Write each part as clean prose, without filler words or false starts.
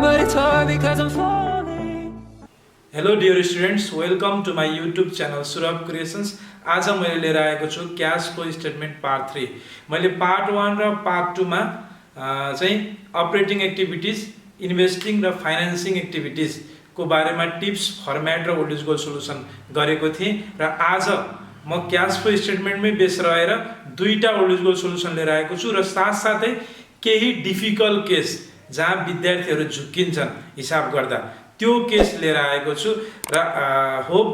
but it's hard because I'm falling. Hello dear students, welcome to my YouTube channel Surab Creations. आज मैले लिएर आएको छु cash flow statement part 3. मैले part 1 र पार्ट 2 मा चाहिँ अपरेटिङ एक्टिभिटीज, इन्भेस्टिङ र फाइनान्सिङ एक्टिभिटीज को बारेमा टिप्स, फर्म्याट र ओल्ड इज गोल्ड सोलुसन गरेको थिएँ र आज म क्याश फ्लो स्टेटमेन्टमै बेस रहेर दुईटा ओल्ड इज गोल्ड सोलुसन लिएर आएको छु र साथसाथै केही डिफिकल्ट केस जहाँ विद्यार्थीहरू झुक्किन्छन् हिसाब गर्दा त्यो केस लिएर आएको छु र होप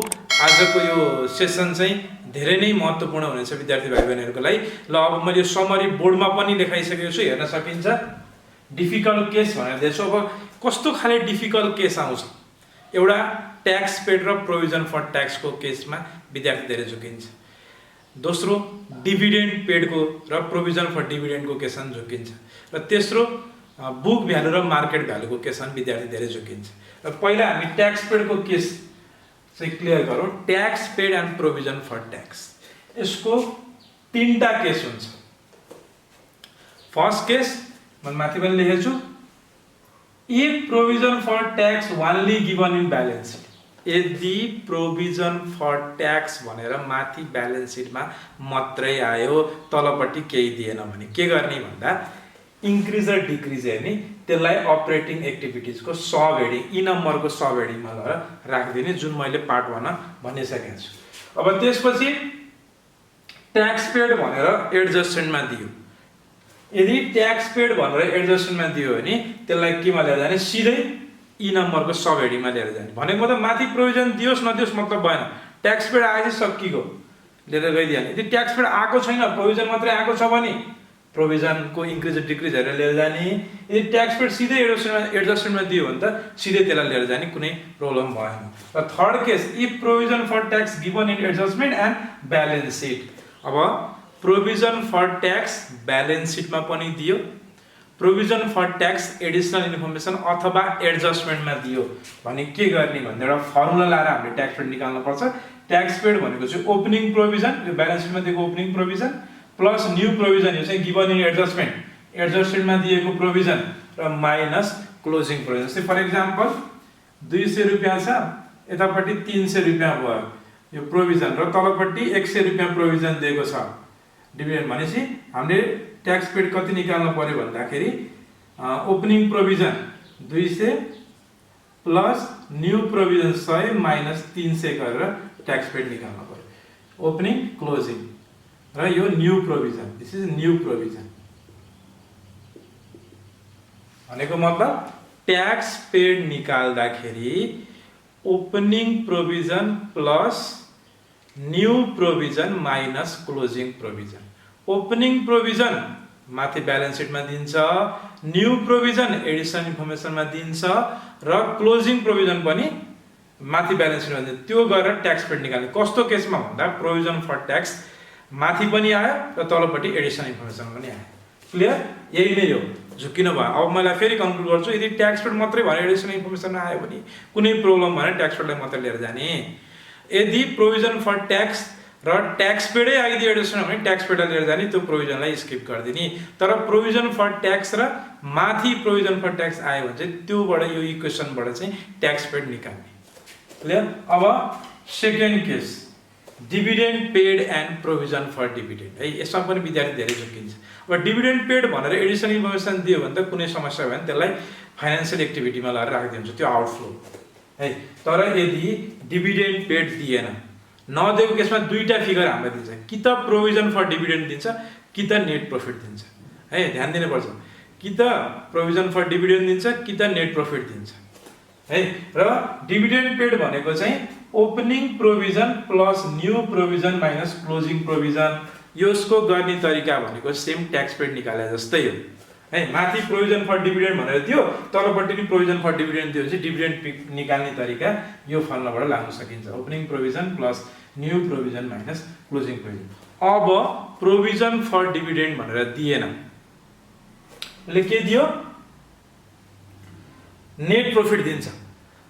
आजको यो सेसन चाहिँ धेरै नै महत्त्वपूर्ण हुनेछ विद्यार्थी भाइ बहिनीहरूको लागि। ल अब मैले समरी बोर्डमा पनि लेखाइसकेको छु, हेर्न सकिन्छ। डिफिकल्ट केस भनेर दिएको छु। अब कस्तो खाले डिफिकल्ट केस आउँछ? एउटा ट्याक्स पेड र प्रोभिजन फर ट्याक्सको केसमा विद्यार्थी धेरै झुकिन्छ। दोस्रो डिभिडेन्ड पेडको र प्रोभिजन फर डिभिडेन्डको केसमा झुकिन्छ र तेस्रो बुक भ्यालु र मार्केट भ्यालुको केसमा विद्यार्थी धेरै झुकिन्छ। र पहिला हामी ट्याक्स पेडको केस चाहिँ क्लियर गरौँ। Tax paid and provision for tax, यसको तीनटा केस हुन्छ। फर्स्ट केस मैले माथि पनि लेखेको छु, if provision for tax only given in balance sheet. यदि प्रोभिजन फर ट्याक्स भनेर माथि ब्यालेन्स सिटमा मात्रै आयो, तलपट्टि केही दिएन भने के गर्ने भन्दा इन्क्रिज र डिक्रिज हेर्ने, त्यसलाई अपरेटिङ एक्टिभिटिजको सब हेडिङ, ई नम्बरको सब हेडिङमा लगेर राखिदिने, जुन मैले पार्ट 1 मा भनिसकेको छु। अब त्यसपछि ट्याक्स पेड भनेर एडजस्टमेन्टमा दियो। यदि ट्याक्स पेड भनेर एडजस्टमेन्टमा दियो भने त्यसलाई केमा लिएर जाने? सिधै ई नम्बरको सब हेडिङमा लिएर जाने। भनेको मतलब माथि प्रोभिजन दियोस् नदियोस् मतलब भएन, ट्याक्स पेड आएपछि सकिएको लिएर गइदिहाल्ने। यदि ट्याक्स पेड आएको छैन, प्रोभिजन मात्रै आएको छ भने प्रोभिजनको इन्क्रिज डिक्रिज हेरेर लिएर जाने। यदि ट्याक्स पेड सिधै एडजस्टमेन्टमा दियो भने त सिधै त्यसलाई लिएर जाने, कुनै प्रब्लम भएन। र third case, if provision for tax given in adjustment and balance sheet. अब प्रोभिजन फर ट्याक्स ब्यालेन्स सिटमा पनि दियो, provision for tax additional information अथवा एडजस्टमेन्टमा दियो भने के गर्ने भन्ने एउटा फर्मुला लाएर हामीले ट्याक्स पेड निकाल्नु पर्छ। ट्याक्स पेड भनेको चाहिँ ओपनिङ प्रोभिजन, यो ब्यालेन्स सिटमा दिएको opening provision plus new provision, यो चाहिँ गिवन इन एडजस्टमेन्ट, एडजस्टमेन्टमा दिएको प्रोभिजन र माइनस क्लोजिङ प्रोभिजन। जस्तै फर इक्जाम्पल 200 रुपियाँ छ, यतापट्टि 300 रुपियाँ भयो यो प्रोभिजन र तलपट्टि 100 रुपियाँ प्रोभिजन दिएको छ डिभिडेन्ड। भनेपछि हामीले ट्याक्स पेड कति निकाल्नु पर्यो भन्दाखेरि opening provision 200 plus new provision 100 minus 300 गरेर ट्याक्स पेड निकाल्नु पर्यो। ओपनिङ क्लोजिङ र यो new provision, this is new provision. भनेको मतलब ट्याक्स पेड निकाल्दाखेरि opening provision plus new provision minus closing provision. Opening provision माथि ब्यालेन्स सिटमा दिन्छ, न्यू प्रोभिजन एडिसनल इन्फर्मेसनमा दिन्छ र क्लोजिङ प्रोभिजन पनि माथि ब्यालेन्स सिटमा दिन्छ। त्यो गरेर ट्याक्स पेड निकाल्ने। कस्तो केसमा भन्दा प्रोभिजन फर ट्याक्स माथि पनि आयो र तलपट्टि एडिसनल इन्फर्मेसन पनि आयो। क्लियर? यही नै हो, झुकिनु भयो। अब मैले फेरि कन्क्लुड गर्छु, यदि ट्याक्स पेड मात्रै भनेर एडिसनल इन्फर्मेसन आयो भने कुनै प्रब्लम भएन, ट्याक्स पेडलाई मात्रै लिएर जाने। यदि प्रोभिजन फर ट्याक्स र ट्याक्स पेडै आइदियो एडजस्टमेन्ट भने ट्याक्स पेडलाई लिएर जाने, त्यो प्रोभिजनलाई स्किप गरिदिने। तर प्रोभिजन फर ट्याक्स र माथि प्रोभिजन फर ट्याक्स आयो भने चाहिँ त्योबाट यो इक्वेसनबाट चाहिँ ट्याक्स पेड निकाल्ने। क्लियर? अब second case, dividend paid and provision for dividend है। यसमा पनि विद्यार्थी धेरै झुकिन्छ। अब डिभिडेन्ड पेड भनेर एडिसनल इन्फर्मेसन दियो भने त कुनै समस्या भयो भने त्यसलाई फाइनेन्सियल एक्टिभिटीमा लगाएर राखिदिन्छ, त्यो आउटफ्लो है। तर यदि डिभिडेन्ड पेड दिएन, नदिएको केसमा दुईटा फिगर हामीलाई दिन्छ, कि त प्रोभिजन फर डिभिडेन्ड दिन्छ कि त नेट प्रफिट दिन्छ है। ध्यान दिनुपर्छ, कि त प्रोभिजन फर डिभिडेन्ड दिन्छ कि त नेट प्रफिट दिन्छ है। र डिभिडेन्ड पेड भनेको चाहिँ opening provision plus new provision minus closing provision. यसको गर्ने तरिका भनेको सेम ट्याक्स पेड निकाले जस्तै हो है। माथि प्रोभिजन फर डिभिडेन्ड भनेर दियो, तलपट्टि पनि प्रोभिजन फर डिभिडेन्ड दियो भने डिभिडेन्ड निकाल्ने तरिका यो फर्मुलाबाट लाग्न सकिन्छ। Opening provision plus new provision minus closing provision. अब प्रोभिजन फर डिभिडेन्ड भनेर दिएन, ले के दियो? नेट प्रफिट दिन्छ।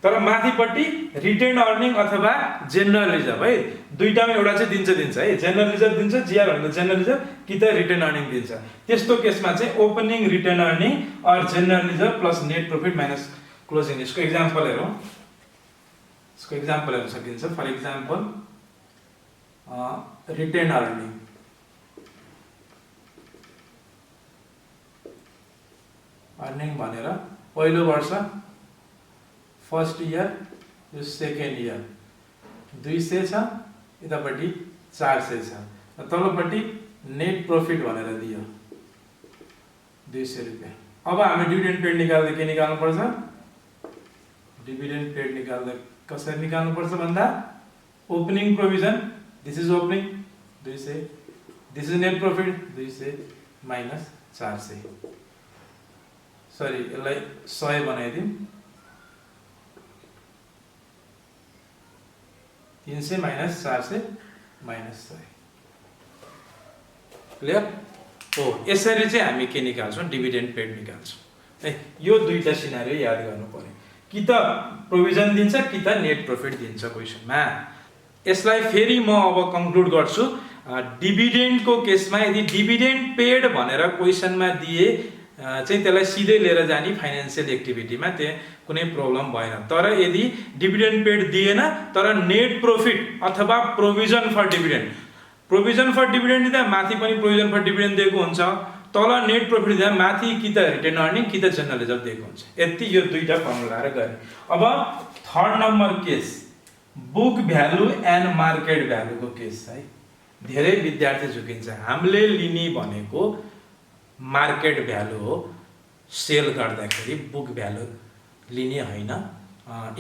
तर माथिपट्टि रिटेन अर्निङ अथवा जेनरल रिजर्भ है, दुईटामा एउटा चाहिँ दिन्छ है। जेनरल रिजर्भ दिन्छ, जिआर भनेको जेनरल रिजर्भ कि त रिटेन अर्निङ दिन्छ। त्यस्तो केसमा चाहिँ opening retain earning or general reserve plus net profit minus closing यसको एक्जाम्पल हेरौँ यसको एक्जाम्पल हेर्न सकिन्छ फर एक्जाम्पल रिटेन अर्निङ भनेर पहिलो वर्ष फर्स्ट इयर यो सेकेन्ड इयर 200 छ यतापट्टि 400 छ र तल्लोपट्टि नेट प्रॉफिट भनेर दियो 200 रुपैयाँ। अब हामी डिभिडेन्ड पेड निकाल्दा के निकाल्नु पर्छ डिभिडेन्ड पेड निकाल्दा कसरी निकाल्नु पर्छ भन्दा opening provision this is opening 200 this is net profit 200 minus 400 sorry यसलाई 100 बनाइदिउँ 300 माइनस 400 माइनस 100 क्लियर हो। यसरी चाहिँ हामी के निकाल्छौँ डिभिडेन्ड पेड निकाल्छौँ। यो दुईटा सिनारियो याद गर्नु पर्यो कि त प्रोभिजन दिन्छ कि त नेट प्रॉफिट दिन्छ क्वेसनमा। यसलाई फेरि म अब कन्क्लुड गर्छु। डिभिडेन्डको केसमा यदि डिभिडेन्ड पेड भनेर क्वेसनमा दिए चाहिँ त्यसलाई सिधै लिएर जाने फाइनान्शियल एक्टिभिटीमा त्यहाँ कुनै प्रब्लम भएन। तर यदि डिभिडेन्ड पेड दिएन तर नेट प्रॉफिट अथवा प्रोभिजन फर डिभिडेन्ड दिँदा माथि पनि प्रोभिजन फर डिभिडेन्ड दिएको हुन्छ तल नेट प्रॉफिट दिँदा माथि कि त रिटेन अर्निङ कि त जनरल रिजर्भ दिएको हुन्छ। यति यो दुईटा फर्मुला गरे। अब third number case book value and market भ्यालुको केस है धेरै विद्यार्थी झुकिन्छ। हामीले लिने भनेको मार्केट भ्यालु हो सेल गर्दाखेरि बुक भ्यालु लिने होइन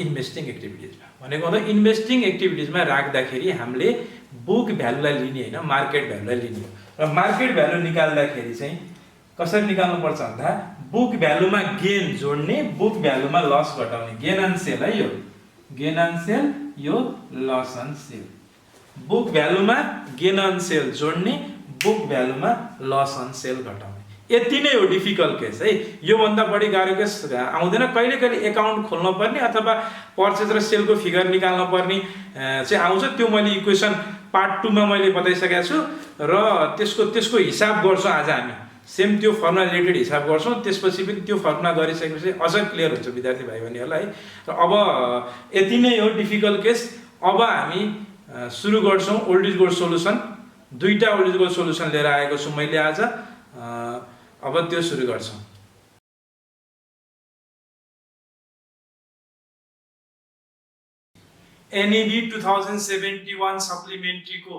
इन्भेस्टिङ एक्टिभिटिजमा भनेको हो। इन्भेस्टिङ एक्टिभिटिजमा राख्दाखेरि हामीले बुक भ्यालुलाई लिने होइन मार्केट भ्यालुलाई लिने हो। र मार्केट भ्यालु निकाल्दाखेरि चाहिँ कसरी निकाल्नु पर्छ भन्दा बुक भ्यालुमा गेन जोड्ने बुक भ्यालुमा लस घटाउने गेन अन सेल है यो गेन अन सेल यो लस अन सेल बुक भ्यालुमा गेन अन सेल जोड्ने बुक भ्यालुमा लस अन सेल घटाउने। यति नै हो डिफिकल्ट केस है। यो भन्दा बढी गाह्रो केस आउँदैन। कहिले कहिले एकाउन्ट खोल्न पर्ने अथवा पर्चेज र सेलको फिगर निकाल्न पर्ने चाहिँ आउँछ। त्यो मैले इक्वेसन पार्ट 2 मा मैले बताइसकेको छु र त्यसको हिसाब गर्छौँ आज हामी सेम त्यो फर्मुला रिलेटेड हिसाब गर्छौँ। त्यसपछि पनि त्यो फर्मुला गरिसकेपछि अझ क्लियर हुन्छ विद्यार्थी भाइ बहिनीहरूलाई है। र अब यति नै हो डिफिकल्ट केस। अब हामी सुरु गर्छौँ ओल्ड इज गोल्ड सोलुसन। दुईटा ओल्ड इज गोल्ड सोलुसन लिएर आएको छु मैले आज। अब त्यो सुरु गर्छौँ। एनईबी 2071 सप्लिमेन्ट्री को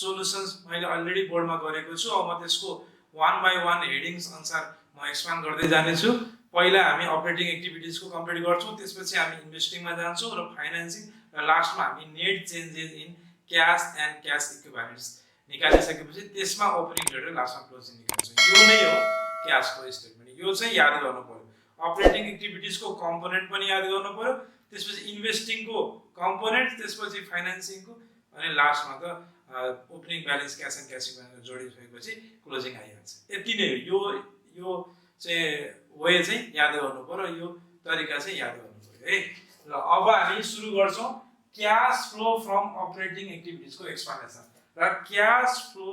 सोलुसन्स मैले अलरेडी बोर्डमा गरेको छु। अब म त्यसको 1 बाइ 1 हेडिङ्स अनुसार म एक्सप्लेन गर्दै जानेछु। पहिला हामी अपरेटिङ एक्टिभिटिजको कम्प्लिट गर्छौँ त्यसपछि हामी इन्भेस्टिङमा जान्छौँ र फाइनान्सिङ र लास्टमा हामी net changes in cash and cash equivalents निकालिसकेपछि त्यसमा ओपनिङ डेट र लास्टमा क्लोजिङ निकाल्छौँ। यो नै हो क्याशको स्टेटमेन्ट। यो चाहिँ याद गर्नु पर्यो। अपरेटिङ एक्टिभिटिजको कम्पोनेन्ट पनि याद गर्नु पर्यो त्यसपछि इन्भेस्टिङको कम्पोनेन्ट त्यसपछि फाइनान्सिङको अनि लास्टमा त opening balance cash and cash equivalent जोडिसकेपछि क्लोजिङ आइहाल्छ। यति नै हो। यो चाहिँ वे चाहिँ याद गर्नु पर्यो। यो तरिका चाहिँ याद गर्नु पर्यो है। ल अब हामी सुरु गर्छौँ क्याश फ्लो फ्रम अपरेटिङ एक्टिभिटिजको एक्सप्लेनेसन। र क्याश फ्लो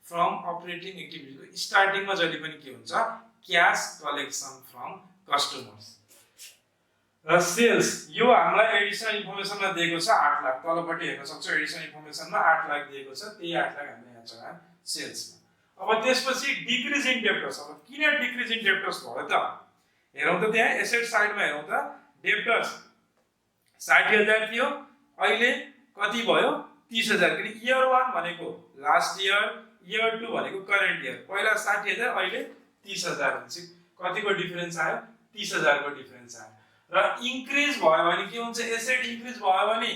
फ्रम अपरेटिङ एक्टिभिटीको स्टार्टिङमा जहिले पनि के हुन्छ क्याश कलेक्सन फ्रम कस्टमर्स र सेल्स। यो हामीलाई एडिसनल इन्फर्मेसनमा दिएको छ 8 लाख। तलपट्टि हेर्न सक्छौ एडिसनल इन्फर्मेसनमा 8 लाख दिएको छ। त्यही 8 लाख हामीले यहाँ छ सेल्समा। अब त्यसपछि डिक्रिज इन डेब्टर्स। अब किन डिक्रिज इन डेब्टर्स भयो त हेरौँ त त्यहाँ एसेट साइडमा हेरौँ त डेब्टर्स 60,000 थियो अहिले कति भयो 30,000 किन इयर 1 भनेको लास्ट इयर इयर 2 भनेको करेन्ट इयर। पहिला 60,000 अहिले 30,000 हुन्छ। कतिको डिफरेन्स आयो 30,000 को डिफरेन्स आयो। र इन्क्रिज भयो भने के हुन्छ एसेट इन्क्रिज भयो भने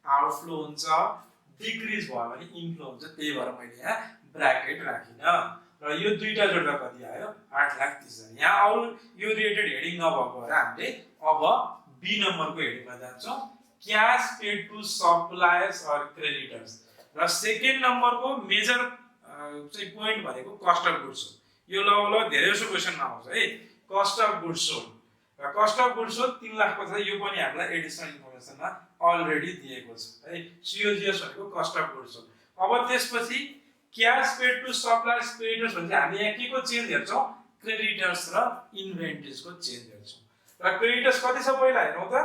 आउटफ्लो हुन्छ डिक्रिज भयो भने इनफ्लो हुन्छ। त्यही भएर मैले यहाँ ब्र्याकेट राखिन र यो दुईटा जोड्दा कति आयो 8,30,000। यहाँ अरु यो रिलेटेड हेडिङ नभएको भएर हामीले अब बी नम्बरको हेडिङमा जान्छौँ cash paid to suppliers or creditors. र सेकेन्ड नम्बरको मेजर चाहिँ पोइन्ट भनेको कस्ट अफ गुड्स हो। यो लगभग धेरै जसो क्वेसनमा आउँछ है कस्ट अफ गुड्स सोल्ड। र cost of goods sold 3 lakh 50,000 यो पनि हामीलाई एडिसनल इन्फर्मेसनमा अलरेडी दिएको छ है। सीओजीएस भनेको कस्ट अफ गुड्स सोल्ड। अब त्यसपछि cash paid to suppliers creditors भन्छ हामी यहाँ के को चेन्ज हेर्छौँ क्रेडिटर्स र इन्भेन्टरीजको चेन्ज हेर्छौँ। र र क्रेडिटर्स कति छ पहिला हेरौँ त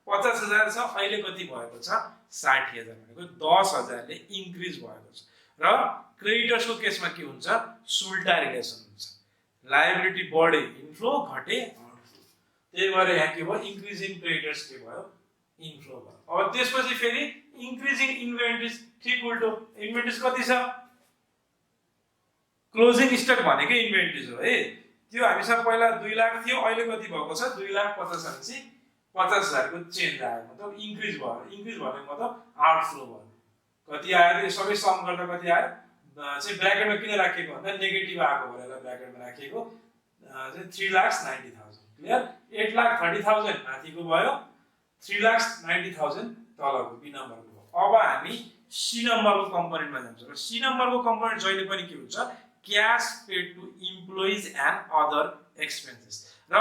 50,000 छ, अहिले कति भएको छ 60,000 भनेको 10,000 ले इन्क्रिज भएको छ। र क्रेडिटर्सको केसमा के हुन्छ सुल्टा रिलेसन हुन्छ, लायबिलिटी बढे इन्फ्लो घटे आउटफ्लो, त्यही भएर यहाँ के भयो इन्क्रिजिङ क्रेडिटर्स के भयो इन्फ्लो भयो। अब त्यसपछि फेरि इन्क्रिजिङ इन्भेन्टरीज ठीक उल्टो, इन्भेन्टरीज कति छ क्लोजिङ स्टक भनेकै इन्भेन्टरीज हो है, त्यो हामीसँग पहिला 2 लाख थियो, अहिले कति भएको छ 2,50,000 50,000 को चेन्ज आयो, मतलब इन्क्रिज भयो, इन्क्रिज भनेको मतलब आउटफ्लो भयो। कति आयो त्यो सबै सम गर्दा कति आयो चाहिँ ब्र्याकेटमा किन राखेको भन्दा नेगेटिभ आएको भएर ब्र्याकेटमा राखेको चाहिँ 3,90,000 क्लियर। 8,30,000 माथिको भयो, 3,90,000 तलको बी नम्बरको भयो। अब हामी सी नम्बरको कम्पोनेन्टमा जान्छौँ र सी नम्बरको कम्पोनेन्ट जहिले पनि के हुन्छ cash paid to employees and other expenses. र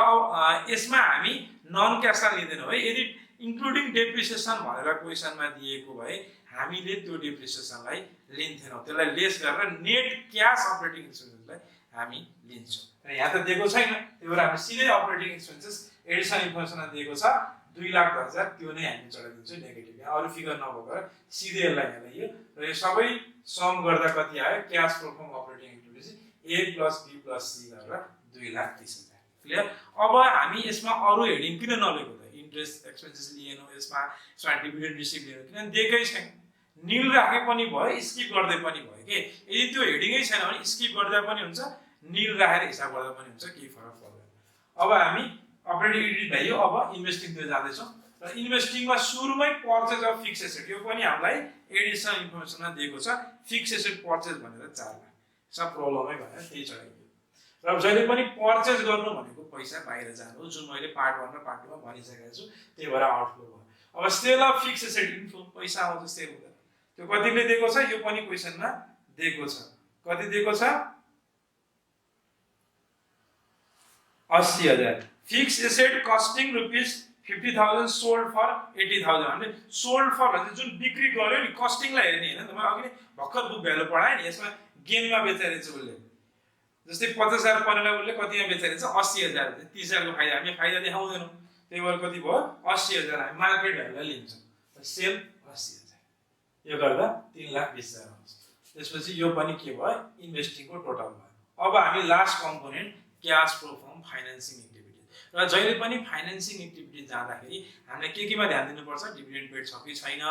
यसमा हामी नन क्यासलाई लिँदैनौँ है, यदि इन्क्लुडिङ डेप्रिसिएसन भनेर क्वेसनमा दिएको भए हामीले त्यो डेप्रिसिएसनलाई लिन्थेनौँ, त्यसलाई लेस गरेर नेट क्यास अपरेटिङ एक्सपेन्सेसलाई हामी लिन्छौँ। र यहाँ त दिएको छैन, त्यही भएर हामी सिधै अपरेटिङ एक्सपेन्सेस एडिसनल इन्फर्मेसनमा दिएको छ 2,10,000 त्यो नै हामी चढाइदिन्छौँ नेगेटिभ, यहाँ अरू फिगर नभएर सिधै यसलाई यहाँ ल्याइयो र यो सबै सम गर्दा कति आयो cash flow from operating activities A + B + C गरेर 2,30,000 क्लियर। अब हामी यसमा अरू हेडिङ किन नलिएको त इन्ट्रेस्ट एक्सपेन्सेस लिएनौँ, यसमा डिभिडेन्ड रिसिभ लिएनौँ किनभने दिएकै छैन, निल राखे पनि भयो स्किप गर्दै पनि भयो के, यदि त्यो हेडिङै छैन भने स्किप गर्दा पनि हुन्छ निल राखेर हिसाब गर्दा पनि हुन्छ, केही फरक पर्दैन। अब हामी अपरेटिङ एक्टिभिटी भयो, अब इन्भेस्टिङतिर जाँदैछौँ र इन्भेस्टिङमा सुरुमै पर्चेज अफ फिक्स एसेट, यो पनि हामीलाई एडिसनल इन्फर्मेसनमा दिएको छ फिक्स एसेट पर्चेज भनेर 4 लाख, सब प्रब्लमै भएर त्यही चढाइदियो। र जहिले पनि पर्चेज गर्नु भनेको पैसा बाहिर जानु, जुन मैले पार्ट 1 र पार्ट 2 मा भनिसकेको छु, त्यही भएर आउटफ्लो भयो। अब sale of fix asset inflow पैसा आउँछ सेल हुँदा, त्यो कतिले दिएको छ यो पनि क्वेसनमा दिएको छ, कति दिएको छ 80,000। Fix asset costing ₹50,000 sold for 80,000 भने सोल्ड फर भने जुन बिक्री गर्यो नि कस्टिङलाई हेर्ने हैन, तपाईँ अघि नै भर्खर बुक भ्यालु पढाए नि, यसमा गेनमा बेचेर चाहिँ उसले जस्तै 50,000 पर्नेलाई उसले कतिमा बेचेर चाहिँ 80,000 30,000 को फाइदा, हामी फाइदा देखाउँदैनौँ, त्यही भएर कति भयो 80,000 हामी मार्केट भ्यालुलाई लिन्छौँ, सेल 80,000 यो गर्दा 3,20,000 आउँछ। त्यसपछि यो पनि के भयो इन्भेस्टिङको टोटल भयो। अब हामी last component cash flow from financing activity, र जहिले पनि फाइनान्सिङ एक्टिभिटी जाँदाखेरि हामीले केमा ध्यान दिनुपर्छ डिभिडेन्ड पेड छ कि छैन,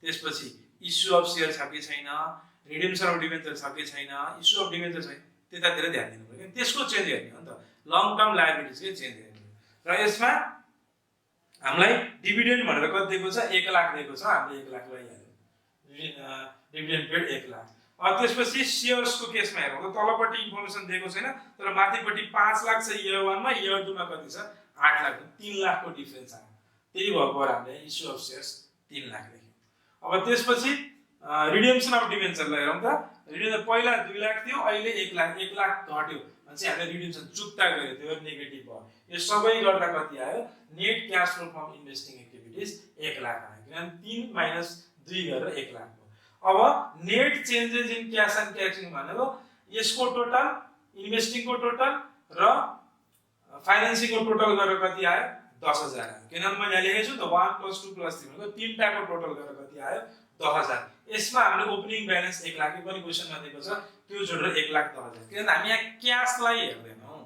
त्यसपछि इस्यु अफ सेयर छ कि छैन, रिडेम्सन अफ डिबेन्चर छ कि छैन, इस्यु अफ डिबेन्चर छैन, त्यतातिर ध्यान दिनु पर्यो, त्यसको चेन्ज हेर्ने हो नि त, लङ टर्म लायबिलिटिजकै चेन्ज हेर्ने। र यसमा हामीलाई डिभिडेन्ड भनेर कति दिएको छ 1 लाख दिएको छ, हामीले 1 लाख लैहाल्यौँ, डिभिडेन्ड पेड 1 लाख। त्यसपछि सेयर्सको केसमा हेरौँ त तलपट्टि इन्फर्मेसन दिएको छैन, तर माथिपट्टि 5 लाख छ इयर 1 मा, इयर 2 मा कति छ 8 लाख, 3 लाखको डिफरेन्स आयो, त्यही भएको हामीले इस्यु अफ सेयर्स 3 लाख लेख्यौँ। अब त्यसपछि रिडेम्सन अफ डिबेन्चरलाई हेरौँ त, रिडेम्सन पहिला 2 लाख थियो, अहिले 1 लाख घट्यो भने चाहिँ हामीले रिडेम्सन चुक्ता गर्यो, त्यो नेगेटिभ भयो। यो सबै गर्दा कति आयो net cash flow from investing activities 1 lakh आयो, किनभने 3 - 2 गरेर 1 लाख भयो। अब net changes in cash and cashing भनेको यसको टोटल इन्भेस्टिङको टोटल र फाइनान्सिङको टोटल गरेर कति आयो 10,000 आयो, किनभने मैले यहाँ लेखेको छु त 1 + 2 + 3 भनेको तीनटाको टोटल गरेर कति आयो 10,000। यसमा हामीले ओपनिङ ब्यालेन्स 1 लाख पनि क्वेसनमा दिएको छ, त्यो जोडेर 1,10,000, किनभने हामी यहाँ क्याशलाई हेर्दैनौँ,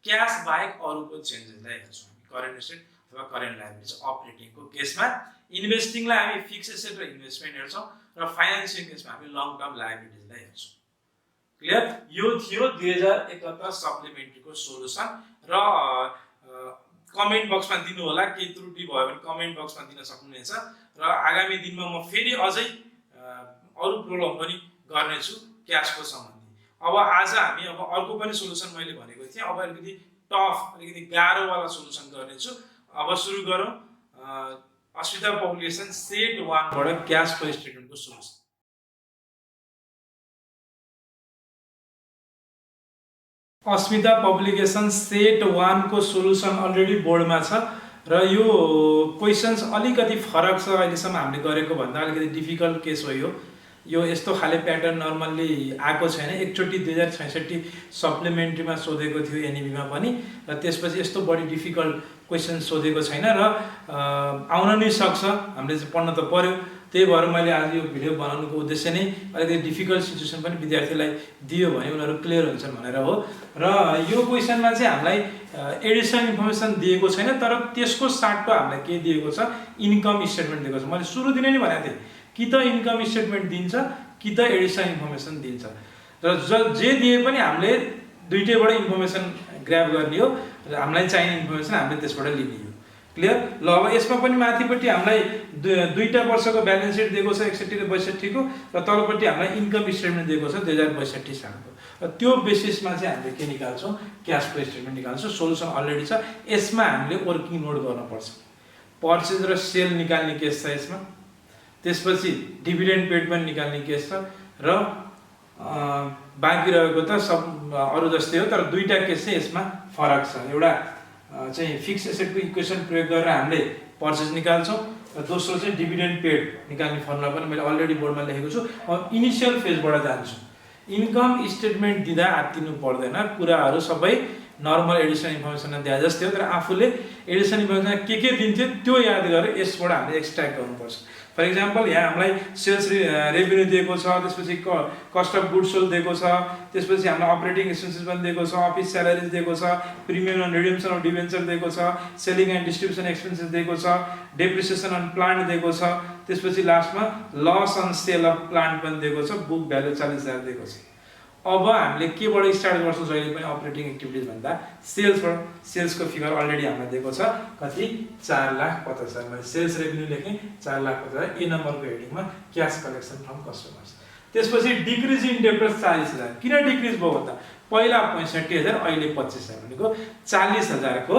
क्याश बाहेक अरूको चेन्जेसलाई हेर्छौँ हामी, करेन्ट एसेट अथवा करेन्ट लायबिलिटी अपरेटिङको केसमा, इन्भेस्टिङलाई हामी फिक्स एसेट र इन्भेस्टमेन्ट हेर्छौँ, र फाइनान्सिङ केसमा हामी लङ टर्म लायबिलिटिजलाई हेर्छौँ। क्लियर, यो थियो 2071 सप्लिमेन्ट्रीको सोलुसन। र कमेन्ट बक्समा दिनु होला, केही त्रुटि भयो भने कमेन्ट बक्समा दिन सक्नुहुनेछ, र आगामी दिनमा म फेरि अझै अरू प्रब्लम पनि गर्नेछु क्याशको सम्बन्धी। अब आज हामी अर्को पनि सोलुसन मैले भनेको थिएँ, अब अलिकति टफ अलिकति गाह्रोवाला सोलुसन गर्नेछु। अब सुरु गरौँ अस्मिता पब्लिकेसन सेट 1 बाट क्याश फ्लो स्टेटमेन्टको सोलुसन। अस्मिता पब्लिकेसन सेट 1 को सोलुसन अलरेडी बोर्डमा छ, र यो क्वेसन्स अलिकति फरक छ, अहिलेसम्म हामीले गरेको भन्दा अलिकति डिफिकल्ट केस हो यो, यो यस्तो खाले प्याटर्न नर्मल्ली आएको छैन। एकचोटि 2066 सप्लिमेन्ट्रीमा सोधेको थियो एनइबीमा पनि, र त्यसपछि यस्तो बढी डिफिकल्ट क्वेसन सोधेको छैन र आउन नै सक्छ। हामीले चाहिँ पढ्न त पर्यो, त्यही भएर मैले आज यो भिडियो बनाउनुको उद्देश्य नै अलिकति डिफिकल्ट सिचुएसन पनि विद्यार्थीलाई दियो भने उनीहरू क्लियर हुन्छन् भनेर हो। र यो क्वेसनमा चाहिँ हामीलाई एडिसनल इन्फर्मेसन दिएको छैन, तर त्यसको साटो हामीलाई के दिएको छ, इन्कम स्टेटमेन्ट दिएको छ। मैले सुरुदेखि नै भनेको थिएँ कि त इन्कम स्टेटमेन्ट दिन्छ कि त एडिसनल इन्फर्मेसन दिन्छ, र जे दिए पनि हामीले दुईटैबाट इन्फर्मेसन ग्र्याब गर्ने हो र हामीलाई चाहिने इन्फर्मेसन हामीले त्यसबाट लिने हो। क्लियर? ल अब यसमा पनि माथिपट्टि हामीलाई दुईटा वर्षको ब्यालेन्स सिट दिएको छ 61 र 62 को, र तलपट्टि हामीलाई इन्कम स्टेटमेन्ट दिएको छ 2062 सालको। र त्यो बेसिसमा चाहिँ हामीले के निकाल्छौँ, क्यास फ्लो स्टेटमेन्ट निकाल्छौँ। सोलुसन अलरेडी छ, यसमा हामीले वर्किङ नोट गर्नुपर्छ। पर्चेज र सेल निकाल्ने केस छ यसमा, त्यसपछि डिभिडेन्ड पेड पनि निकाल्ने केस छ, र बाँकी रहेको त सब अरू जस्तै हो, तर दुईटा केस चाहिँ यसमा फरक छ। एउटा चाहिँ फिक्स एसेटको इक्वेसन प्रयोग गरेर हामीले पर्चेज निकाल्छौँ, र दोस्रो चाहिँ डिभिडेन्ड पेड निकाल्ने फर्मुला पनि मैले अलरेडी बोर्डमा लेखेको छु। इनिसियल फेजबाट जान्छु। इन्कम स्टेटमेन्ट दिँदा आत्तिनु पर्दैन, कुराहरू सबै नर्मल एडिसनल इन्फर्मेसन दिए जस्तै हो, तर आफूले एडिसनल इन्फर्मेसन के दिन्थ्यो त्यो याद गरेर यसबाट हामीले एक्सट्र्याक्ट गर्नुपर्छ। फर इक्जाम्पल यहाँ हामीलाई सेल्स रेभेन्यू दिएको छ, त्यसपछि कस्ट अफ गुड्स सोल्ड दिएको छ, त्यसपछि हामीलाई अपरेटिङ एक्सपेन्सेस पनि दिएको छ, अफिस स्यालेरिज दिएको छ, premium and redemption of debenture दिएको छ, सेलिङ एन्ड डिस्ट्रिब्युसन एक्सपेन्सेस दिएको छ, डेप्रिसिएसन अन प्लान्ट दिएको छ, त्यसपछि लास्टमा loss on sale of plant पनि दिएको छ, बुक भ्यालु 40,000 दिएको छ। अब हामीले केबाट स्टार्ट गर्छौँ जहिले पनि अपरेटिङ एक्टिभिटिज भन्दा सेल्सबाट। सेल्सको फिगर अलरेडी हामीलाई दिएको छ कति, 4,50,000। मैले सेल्स रेभेन्यू लेखेँ 4,50,000। ए नम्बरको हेडिङमा क्यास कलेक्सन फ्रम कस्टमर्स। त्यसपछि डिक्रिज इन डेब्टर्स 40,000। किन डिक्रिज भयो भन्दा पहिला 65,000 अहिले 25,000 भनेको 40,000 को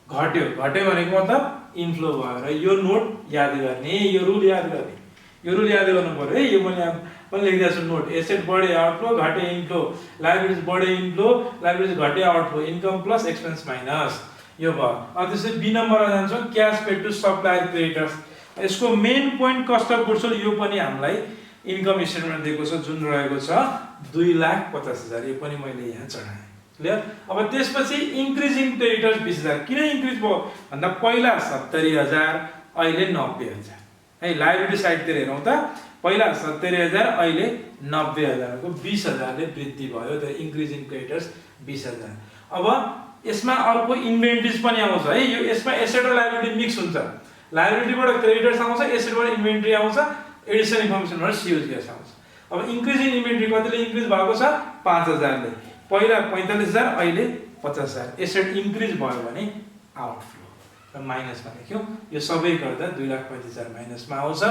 घट्यो। घट्यो भनेको मतलब इन्फ्लो भयो, र यो नोट याद गर्ने, यो रुल याद गर्ने, यो रुल याद गर्नु पर्यो है। यो मैले लेखिदिएको छु नोट। एसेट बढे आउटफ्लो, घटे इन्फ्लो, लाइबिलिटिज बढे इन्फ्लो, लाइबिलिटिज घटे outflow, income plus expense minus, यो भयो। अब त्यसै बी नम्बरमा जान्छौँ, cash paid to supplier creditors. यसको main point cost of goods sold, यो पनि हामीलाई इन्कम स्टेटमेन्ट दिएको छ जुन रहेको छ 2,50,000। यो पनि मैले यहाँ चढाएँ। क्लियर? अब त्यसपछि इन्क्रिज इन क्रेडिटर्स 20,000। किन इन्क्रिज भयो भन्दा पहिला 70,000 अहिले 90,000 है। लाइबिलिटी साइडतिर हेरौँ त, पहिला 70,000 अहिले 90,000 को 20,000 ले वृद्धि भयो। त इन्क्रिज इन क्रेडिटर्स 20,000। अब यसमा अर्को इन्भेन्ट्रिज पनि आउँछ है। यो यसमा एसेट र लाइबिलिटी मिक्स हुन्छ। लाइबिलिटीबाट क्रेडिटर्स आउँछ, एसेटबाट इन्भेन्ट्री आउँछ, एडिसनल इन्फर्मेसनबाट सिओज ग्यास आउँछ। अब इन्क्रिज इन इन्भेन्ट्री कतिले इन्क्रिज भएको छ, 5,000 ले। पहिला 45,000 अहिले 50,000। एसेट इन्क्रिज भयो भने आउटफ्लो र माइनसमा लेख्यौँ। यो सबै गर्दा 2,35,000 माइनसमा आउँछ।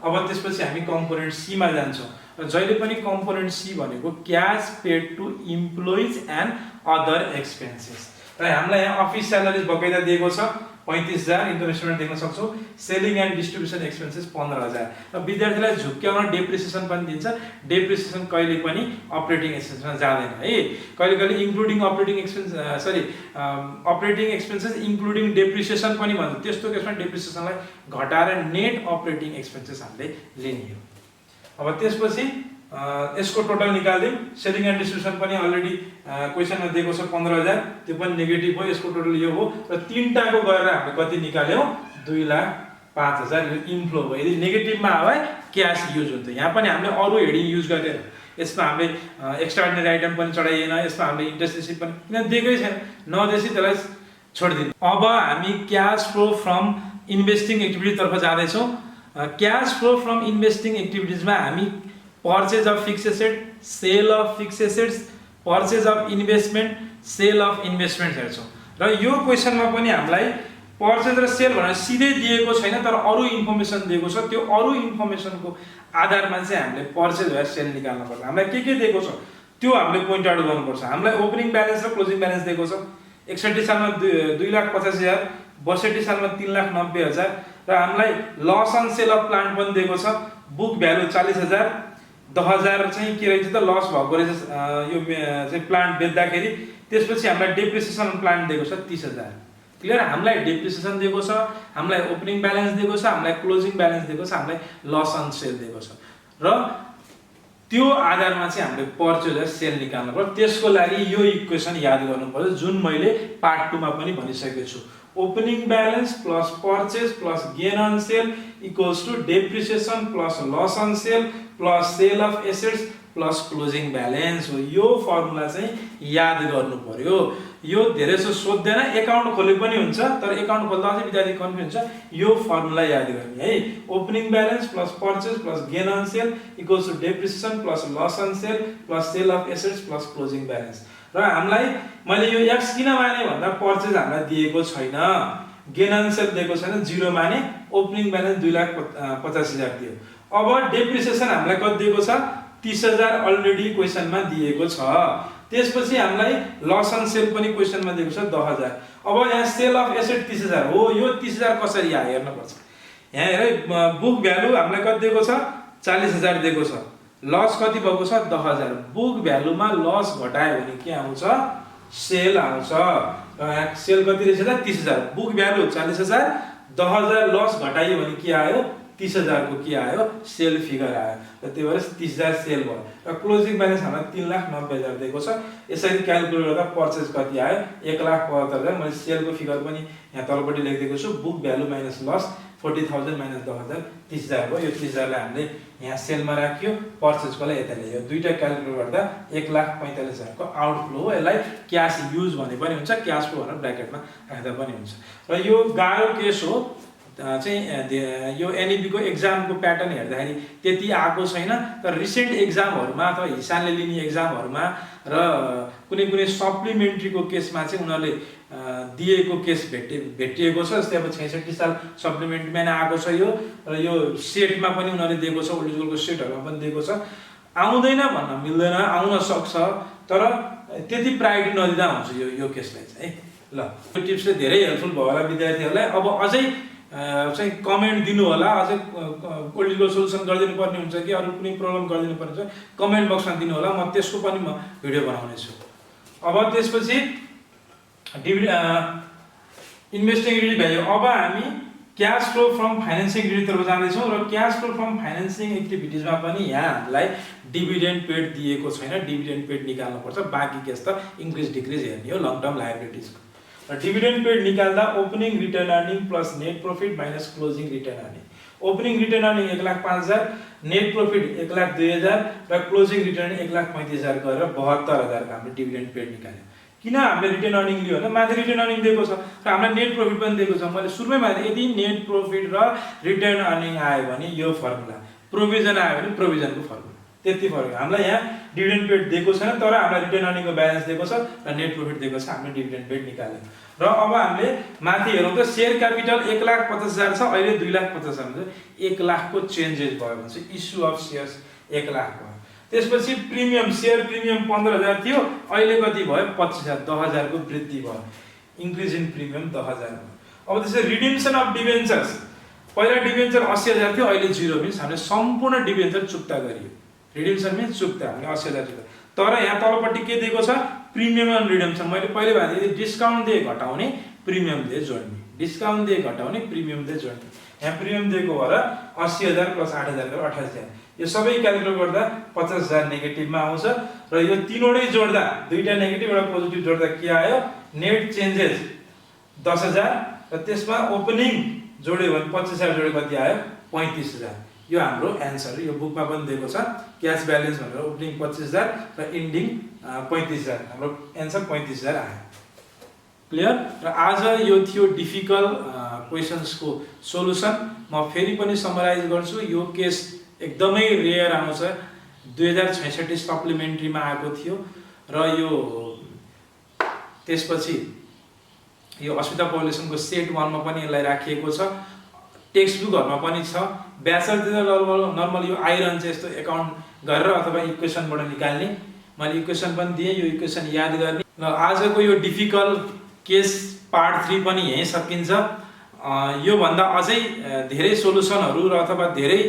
अब त्यसपछि हामी कम्पोनेन्ट सी मा जान्छौँ, र जहिले पनि कम्पोनेन्ट सी भनेको cash paid to employees and other expenses. र हामीलाई यहाँ अफिस स्यालेरिज बकाइदा दिएको छ 35,000, इन्कम स्टेटमेन्ट देख्न सक्छौँ। Selling and distribution expenses 15,000। र विद्यार्थीलाई झुक्क्याउन डेप्रिसिएसन पनि दिन्छ। डेप्रिसिएसन कहिले पनि अपरेटिङ एक्सपेन्समा जाँदैन है। कहिले कहिले including operating expense operating expenses including depreciation पनि भन्छ। त्यस्तो केसमा डेप्रिसिएसनलाई घटाएर नेट अपरेटिङ एक्सपेन्सेस हामीले लिने हो। अब त्यसपछि यसको टोटल निकाल्दियौँ। सेलिङ एन्ड डिस्ट्रिब्युसन पनि अलरेडी क्वेसनमा दिएको छ 15,000, त्यो पनि नेगेटिभ हो। यसको टोटल यो हो, र तीनटाको गरेर हामीले कति निकाल्यौँ, 2,05,000। यो इन्फ्लो भयो। यदि नेगेटिभमा आयो है क्यास युज हुन्छ। यहाँ पनि हामीले अरू हेडिङ युज गरेर यसमा हामीले एक्स्ट्राअर्डिनरी आइटम पनि चढाइएन, यसमा हामीले इन्ट्रेस्ट रिसिभ पनि किन दिएकै छैन, नदिएपछि त्यसलाई छोडिदिनु। अब हामी क्यास फ्लो फ्रम इन्भेस्टिङ एक्टिभिटीतर्फ जाँदैछौँ। क्यास फ्लो फ्रम इन्भेस्टिङ एक्टिभिटिजमा हामी purchase of fix asset, sale of fix assets, purchase of investment, sale of investment हेर्छौँ। र यो क्वेसनमा पनि हामीलाई पर्चेज र सेल भनेर सिधै दिएको छैन, तर अरू इन्फर्मेसन दिएको छ। त्यो अरू इन्फर्मेसनको आधारमा चाहिँ हामीले पर्चेज वा सेल निकाल्नु पर्छ। हामीलाई के दिएको छ त्यो हामीले पोइन्ट आउट गर्नुपर्छ। हामीलाई ओपनिङ ब्यालेन्स र क्लोजिङ ब्यालेन्स दिएको छ। 61 सालमा 2,85,000, 62 सालमा 3,90,000, र हामीलाई loss on sale of plant पनि दिएको छ। बुक भ्यालु 40,000, 10,000 चाहिँ के रहेछ त लस भएको रहेछ यो चाहिँ प्लान्ट बेच्दाखेरि। त्यसपछि हामीलाई डेप्रिसिएसन प्लान्ट दिएको छ 30,000। क्लियर? हामीलाई डेप्रिसिएसन दिएको छ, हामीलाई ओपनिङ ब्यालेन्स दिएको छ, हामीलाई क्लोजिङ ब्यालेन्स दिएको छ, हामीलाई लस अन सेल दिएको छ र त्यो आधारमा चाहिँ हामीले पर्चेज र सेल निकाल्नु पर्यो। त्यसको लागि यो इक्वेसन याद गर्नु पर्यो जुन मैले पार्ट 2 मा पनि भनिसकेको छु। Opening balance plus purchase plus gain on sale equals to depreciation plus loss on sale plus sale of assets plus closing balance हो। यो फर्मुला चाहिँ याद गर्नु पर्यो। यो धेरै जसो सोध्दैन, एकाउन्ट खोले पनि हुन्छ, तर एकाउन्ट खोल्दा चाहिँ विद्यार्थी कन्फ्युज हुन्छ। यो फर्मुला याद गर्ने है। Opening balance plus purchase plus gain on sale equals to depreciation plus loss on sale plus sale of assets plus closing balance. र हामीलाई मैले यो x किन माने भन्दा पर्चेज हामीलाई दिएको छैन, गेन अन सेल दिएको छैन, 0 माने, ओपनिङ ब्यालेन्स 2,50,000 दियो। अब डेप्रिसिएसन हामीलाई कति दिएको छ? 30,000 अलरेडी क्वेशनमा दिएको छ। त्यसपछि हामीलाई लस अन सेल पनि क्वेशनमा दिएको छ 10,000। अब यहाँ सेल अफ एसेट 30,000 हो। यो 30,000 कसरी आयो हेर्न पर्छ। यहाँ हेर, बुक भ्यालु हामीलाई कति दिएको छ? 40,000 दिएको छ। लस कति भएको छ? 10,000। बुक भ्यालुमा लस घटायो भने के आउँछ? सेल आउँछ। यहाँ सेल कति रहेछ त? 30,000। बुक भ्यालु 40,000, 10,000 लस घटाइयो भने के आयो? 30,000 को के आयो? सेल फिगर आयो। र त्यही भएर 30,000 सेल भयो। र क्लोजिङ ब्यालेन्स हामीलाई 3,90,000 दिएको छ। यसरी क्याल्कुलेट गर्दा पर्चेज कति आयो? 1,75,000। मैले सेलको फिगर पनि यहाँ तलपट्टि लेखिदिएको छु। Book value minus loss 40,000 minus 10,000 30,000 भयो। यो 30,000 लाई हामीले यहाँ सेलमा राख्यो, पर्चेजको लागि यता ल्यायो। दुईटा क्याल्कुलेट गर्दा 1,45,000 को आउटफ्लो हो। यसलाई क्यास युज भने पनि हुन्छ, क्यास फ्लो भनेर ब्र्याकेटमा राख्दा पनि हुन्छ। र यो गाह्रो केस हो चाहिँ यो एनइपी को एक्जामको प्याटर्न हेर्दाखेरि त्यति आएको छैन, तर रिसेन्ट एक्जामहरुमा अथवा हिसाबले लिने एक्जामहरुमा र कुनै कुनै सप्लिमेन्ट्रीको केसमा चाहिँ उनीहरुले दिएको केस भेटिएको छ। जस्तै अब 66 साल सप्लिमेन्ट्रीमा नै आएको छ यो, र यो सेटमा पनि उनीहरुले दिएको छ, ओल्ड स्कुलको सेटहरुमा पनि दिएको छ। आउँदैन भन्न मिल्दैन, आउन सक्छ, तर त्यति प्रायोरिटी नदिँदा हुन्छ यो केसलाई चाहिँ है। ल, यो टिप्सले धेरै हेल्पफुल भयो होला विद्यार्थीहरुलाई। अब अझै चाहिँ कमेन्ट दिनु होला, अझै पोलिटिकल सोलुसन गरिदिनु पर्ने हुन्छ कि अरु कुनै प्रब्लम गरिदिनु पर्ने हुन्छ, कमेन्ट बक्समा दिनु होला। म त्यसको पनि म भिडियो बनाउने छु। अब त्यसपछि इन्भेस्टिङ एक्टिभिटी भयो। अब हामी cash flow from financing activity तर्फ जाँदै छौं, र क्याश फ्लो फ्रम फाइनान्सिङ एक्टिभिटीजमा पनि यहाँ हामीलाई डिभिडेन्ड पेड दिएको छैन। डिभिडेन्ड पेड निकाल्नु पर्छ। बाँकी केस त इन्क्रिज डिक्रिज हेर्ने हो, लङ टर्म लायबिलिटीजको। र डिभिडेन्ड पेड निकाल्दा opening return earning plus net profit minus closing return earning. Opening return earning 1,05,000, net profit 1,02,000 र क्लोजिङ रिटर्न 1,35,000 गरेर 72,000 को हामीले डिभिडेन्ड पेड निकाल्यौं। किन हामीले रिटर्न अर्निङ लियो भने माथि रिटर्न अर्निङ दिएको छ र हामीलाई नेट प्रॉफिट पनि दिएको छ। मैले सुरुमै भने यदि नेट प्रॉफिट र रिटर्न अर्निङ आयो भने यो फर्मुला, प्रोभिजन आयो भने प्रोभिजनको फर्मुला, त्यति फरक। हामीलाई यहाँ डिभिडेन्ड पेड दिएको छैन, तर हामीलाई रिटर्न अर्निङको ब्यालेन्स दिएको छ र नेट प्रॉफिट दिएको छ। हामीले डिभिडेन्ड पेड निकाल्यौं। र अब हामीले माथि हेरौँ त, शेयर क्यापिटल 1,50,000 छ, अहिले 2,50,000 हुन्छ। 1 लाख को चेन्जेस भयो भने चाहिँ इस्यु अफ शेयर्स 1 लाख भयो। त्यसपछि प्रिमियम, शेयर प्रिमियम 15,000 थियो, अहिले कति भयो? 25,000, 10,000 को वृद्धि भयो। इन्क्रिज इन प्रिमियम 10,000 भयो। अब त्यसै रिडिम्सन अफ डिबेन्चर्स, पहिला डिबेन्चर 80,000 थियो, अहिले 0 मिन्स हामीले सम्पूर्ण डिबेन्चर चुक्ता गरियो। रिडिम्सन मिन्स चुक्ता, हामीले 80,000 चुक्ता। तर यहाँ तलपट्टि के दिएको छ? Premium and redemption. मैले पहिले भने यदि डिस्काउन्ट दिए घटाउने, प्रिमियम दिए जोड्ने, डिस्काउन्ट दिए घटाउने, प्रिमियम दिए जोड्ने। यहाँ प्रिमियम दिएको भएर 80,000 प्लस 8,000 गरेर 28,000। यो सबै क्याल्कुलेट गर्दा 50,000 नेगेटिभमा आउँछ। र यो तीनवटै जोड्दा, दुईटा नेगेटिभ एउटा पोजिटिभ जोड्दा के आयो? नेट चेन्जेस 10,000 र त्यसमा ओपनिङ जोड्यो भने 25,000 जोड्यो कति आयो? 35,000। यो हाम्रो एन्सर, यो बुकमा पनि दिएको छ। क्याश ब्यालेन्स भनेर ओपनिङ 25,000 र एन्डिङ 35,000। हाम्रो एन्सर 35,000 आयो। क्लियर? र आज यो थियो डिफिकल्ट क्वेशन्सको सोलुसन। म फेरि पनि समराइज गर्छु। यो केस एकदमै रेयर आउँछ। 2066 सप्लिमेन्ट्रीमा आएको थियो, र यो त्यसपछि यो अस्मिता पब्लिकेसनको सेट 1 मा पनि यसलाई राखिएको छ। टेक्स्ट बुकहरुमा पनि छ। ब्याचलरतिर नर्मल यो आइरहन्छ यस्तो एकाउन्ट गरेर अथवा इक्वेसनबाट निकाल्ने। मैले इक्वेसन पनि दिएँ, यो इक्वेसन याद गर्ने। र आजको यो डिफिकल्ट केस पार्ट 3 पनि यही सकिन्छ। यो भन्दा अझै धेरै सोलुसनहरु र अथवा धेरै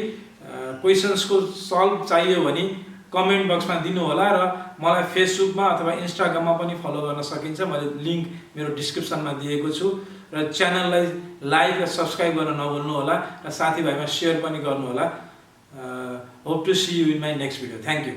क्वेशन्सको सल्भ चाहियो भने कमेन्ट बक्समा दिनु होला, र मलाई फेसबुकमा अथवा इन्स्टाग्राममा पनि फलो गर्न सकिन्छ। मैले लिंक मेरो डिस्क्रिप्सनमा दिएको छु। र च्यानललाई लाइक र सब्स्क्राइब गर्न नभुल्नु होला र साथीभाइमा सेयर पनि गर्नु होला. Hope to see you in my next video. Thank you.